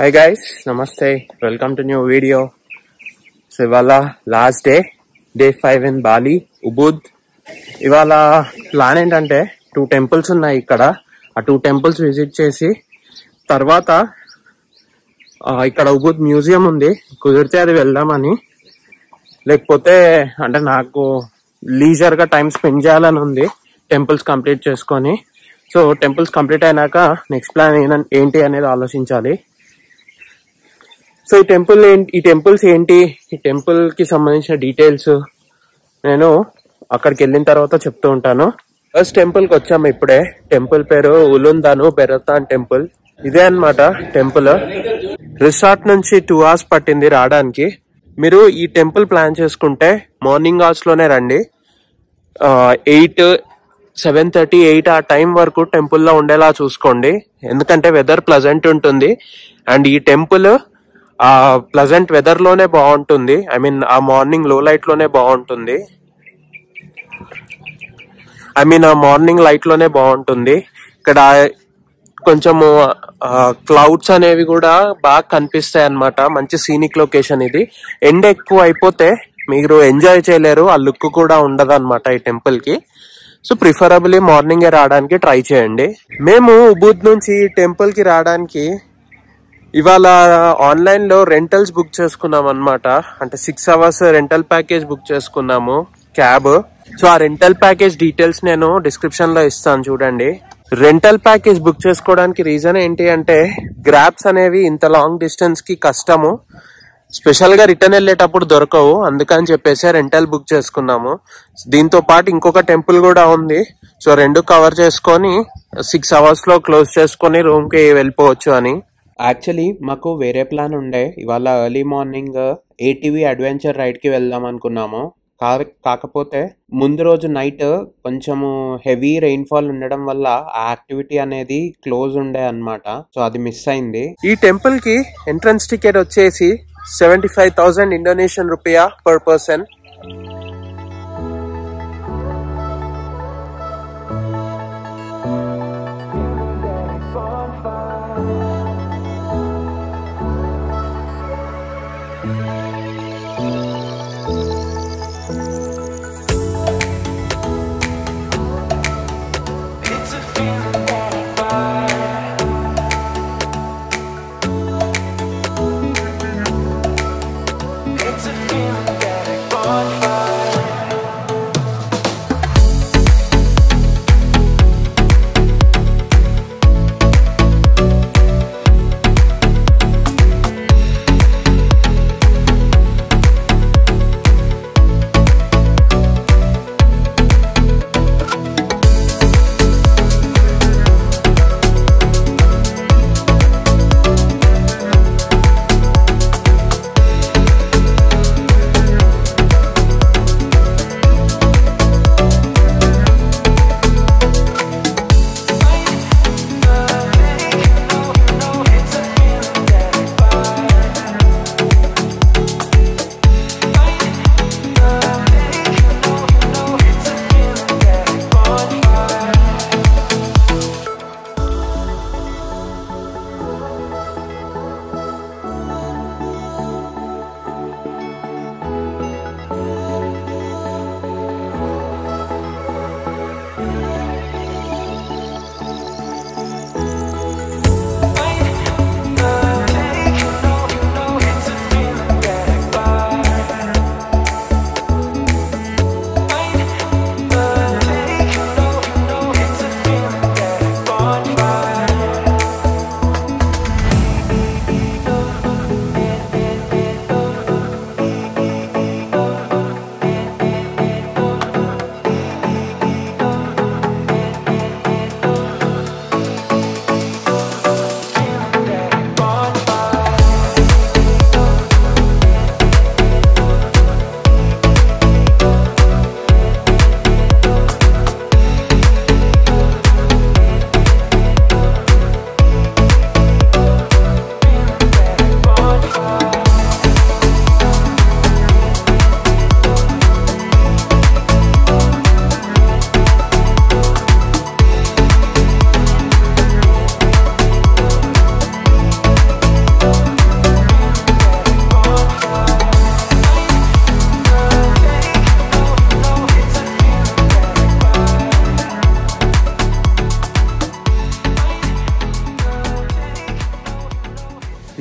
Hi guys, Namaste. Welcome to new video. So ఇవాళ last day 5 in Bali Ubud. ఇవాళ plan ఏంటంటే 2 temples ఉన్నాయి ఇక్కడ. ఆ 2 temples విజిట్ చేసి తర్వాత ఇక్కడ ఉబుద్ మ్యూజియం ఉంది, కుదిరితే అది వెళ్దామని. లేకపోతే అంటే నాకు లీజర్ గా టైం స్పెండ్ చేయాలని ఉంది టెంపుల్స్ కంప్లీట్ చేసుకొని. సో టెంపుల్స్ కంప్లీట్ అయినాక నెక్స్ట్ ప్లాన్ ఏంటి అనేది ఆలోచించాలి. సో ఈ టెంపుల్స్ ఏంటి, ఈ టెంపుల్ కి సంబంధించిన డీటెయిల్స్ నేను అక్కడికి వెళ్ళిన తర్వాత చెప్తూ ఉంటాను. ఫస్ట్ టెంపుల్ కి వచ్చాము ఇప్పుడే. టెంపుల్ పేరు ఉలుందాను బెరతాన్ టెంపుల్. ఇదే అన్నమాట టెంపుల్. రిసార్ట్ నుంచి 2 hours పట్టింది రావడానికి. మీరు ఈ టెంపుల్ ప్లాన్ చేసుకుంటే మార్నింగ్ అవర్స్ లోనే రండి. 8, 7:30, 8 ఆ టైం వరకు టెంపుల్లో ఉండేలా చూసుకోండి, ఎందుకంటే వెదర్ ప్లజెంట్ ఉంటుంది. అండ్ ఈ టెంపుల్ ఆ ప్లజెంట్ వెదర్ లోనే బాగుంటుంది. ఐ మీన్ ఆ మార్నింగ్ లో లైట్ లోనే బాగుంటుంది. ఆ మార్నింగ్ లైట్ లోనే బాగుంటుంది. ఇక్కడ కొంచెము క్లౌడ్స్ అనేవి కూడా బాగా కనిపిస్తాయి అన్నమాట. మంచి సీనిక్ లొకేషన్ ఇది. ఎండ ఎక్కువ అయిపోతే మీరు ఎంజాయ్ చేయలేరు, ఆ లుక్ కూడా ఉండదు అనమాట ఈ టెంపుల్ కి. సో ప్రిఫరబుల్లీ మార్నింగే రావడానికి ట్రై చేయండి. మేము ఉబుద్ నుంచి టెంపుల్ కి రావడానికి ఇవాళ ఆన్లైన్ లో రెంటల్స్ బుక్ చేసుకున్నాం అన్నమాట. అంటే 6 hours రెంటల్ ప్యాకేజ్ బుక్ చేసుకున్నాము, క్యాబ్. సో ఆ రెంటల్ ప్యాకేజ్ డీటెయిల్స్ నేను డిస్క్రిప్షన్ లో ఇస్తాను చూడండి. రెంటల్ ప్యాకేజ్ బుక్ చేసుకోవడానికి రీజన్ ఏంటి అంటే గ్రాబ్స్ అనేవి ఇంత లాంగ్ డిస్టెన్స్ కి కష్టము, స్పెషల్ గా రిటర్న్ వెళ్ళేటప్పుడు దొరకవు. అందుకని చెప్పేసి రెంటల్ బుక్ చేసుకున్నాము. దీంతో పాటు ఇంకొక టెంపుల్ కూడా ఉంది. సో 2 కవర్ చేసుకొని 6 hours లో క్లోజ్ చేసుకొని రూమ్ కి వెళ్ళిపోవచ్చు అని. యాక్చువల్లీ మాకు వేరే ప్లాన్ ఉండే. ఇవాళ early morning ATV adventure ride కి వెళ్దాం అనుకున్నాము. కాకపోతే ముందు రోజు నైట్ కొంచెము హెవీ రెయిన్ఫాల్ ఉండడం వల్ల ఆ యాక్టివిటీ అనేది క్లోజ్ ఉండే అన్నమాట. సో అది మిస్ అయింది. ఈ టెంపుల్ కి ఎంట్రన్స్ టికెట్ వచ్చేసి 75,000 Indonesian రూపియా per person.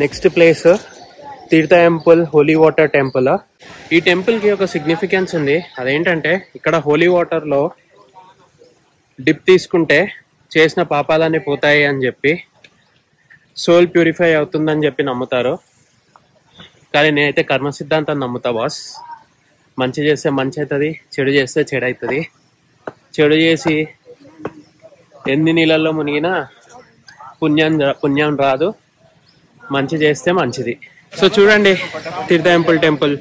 Next place తీర్థ టెంపుల్, హోలీ వాటర్ టెంపుల్. ఈ టెంపుల్ కి ఒక సిగ్నిఫికెన్స్ ఉంది. అదేంటంటే ఇక్కడ హోలీ వాటర్ లో డిప్ తీసుకుంటే చేసిన పాపాలన్నీ పోతాయి అని చెప్పి, సోల్ ప్యూరిఫై అవుతుందని చెప్పి నమ్ముతారు. కానీ నేనైతే కర్మ సిద్ధాంతాన్ని నమ్ముతా బాస్. మంచి చేస్తే మంచి అవుతుంది, చెడు చేస్తే చెడు అవుతుంది. చెడు చేసి ఎన్ని నీళ్ళల్లో మునిగినా పుణ్యం రాదు, మంచి చేస్తే మంచిది. సో చూడండి తీర్థ టెంపుల్.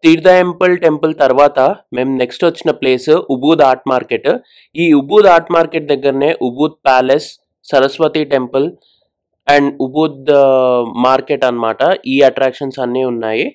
తీర్థ టెంపుల్ తర్వాత మేము నెక్స్ట్ వచ్చిన ప్లేస్ ఉబూద్ ఆర్ట్ మార్కెట్. ఈ ఉబూద్ ఆర్ట్ మార్కెట్ దగ్గరనే Ubud palace, Saraswati temple and Ubud market అన్నమాట. ఈ అట్రాక్షన్స్ అన్నీ ఉన్నాయి.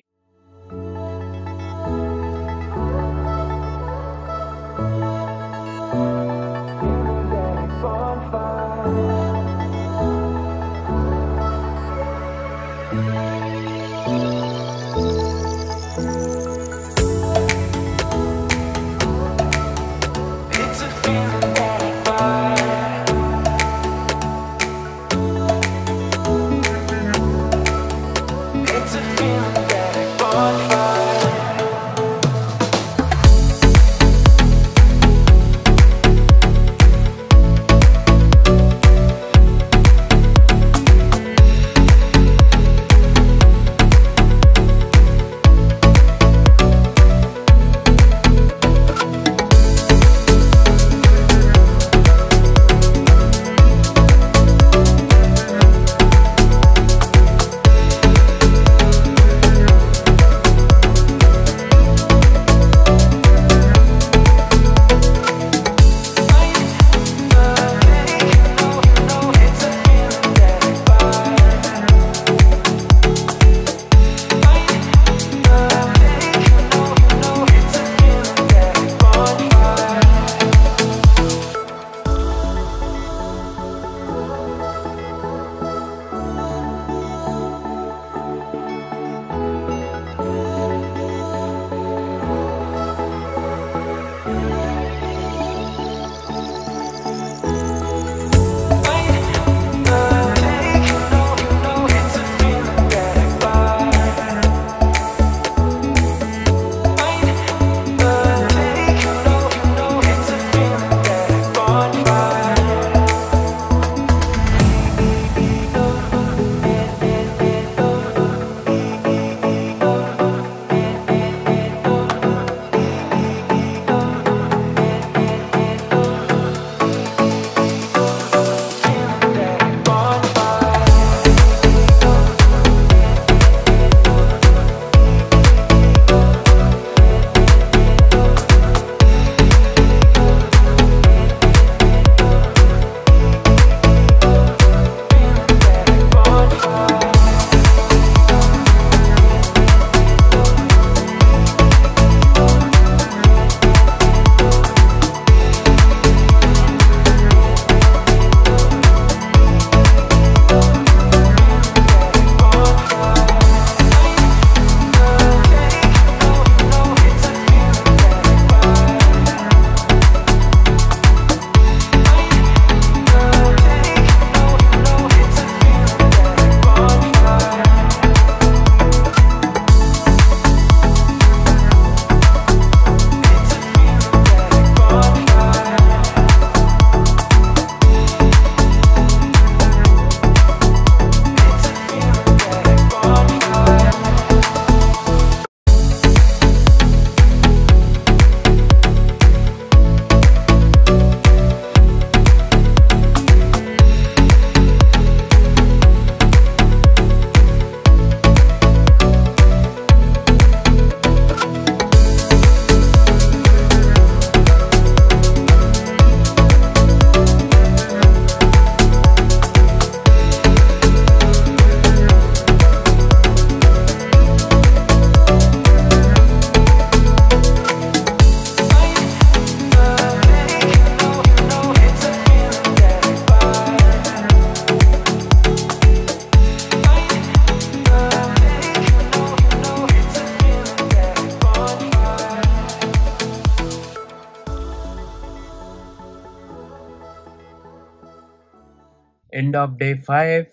End of day 5.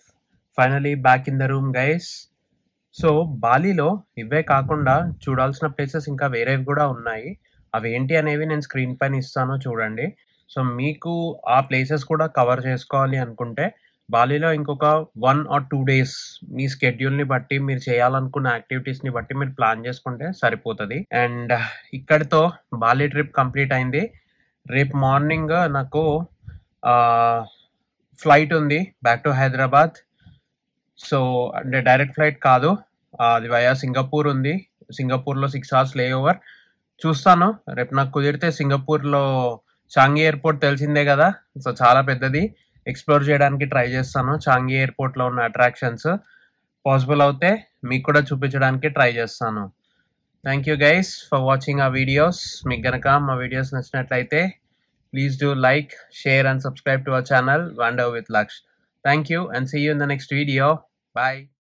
Finally back in the room guys. So బాలీలో ఇవే కాకుండా చూడాల్సిన ప్లేసెస్ ఇంకా వేరేవి కూడా ఉన్నాయి. అవి ఏంటి అనేవి నేను స్క్రీన్ పైన ఇస్తాను చూడండి. సో మీకు ఆ ప్లేసెస్ కూడా కవర్ చేసుకోవాలి అనుకుంటే బాలీలో ఇంకొక 1 or 2 డేస్ మీ స్కెడ్యూల్ని బట్టి మీరు చేయాలనుకున్న యాక్టివిటీస్ని బట్టి మీరు ప్లాన్ చేసుకుంటే సరిపోతుంది. అండ్ ఇక్కడితో బాలీ ట్రిప్ కంప్లీట్ అయింది. రేపు మార్నింగ్ నాకు ఫ్లైట్ ఉంది బ్యాక్ టు హైదరాబాద్. సో అంటే డైరెక్ట్ ఫ్లైట్ కాదు, అది వయా సింగపూర్ ఉంది. సింగపూర్లో 6 hours లే ఓవర్. చూస్తాను రేపు నాకు కుదిరితే సింగపూర్లో చాంగి ఎయిర్పోర్ట్ తెలిసిందే కదా, సో చాలా పెద్దది, ఎక్స్ప్లోర్ చేయడానికి ట్రై చేస్తాను. చాంగి ఎయిర్పోర్ట్లో ఉన్న అట్రాక్షన్స్ పాసిబుల్ అవుతే మీకు కూడా చూపించడానికి ట్రై చేస్తాను. Thank you guys for watching ఆ వీడియోస్. మీకు గనక మా వీడియోస్ నచ్చినట్లయితే please do like, share and subscribe to our channel Wander with Laksh. Thank you and see you in the next video. Bye.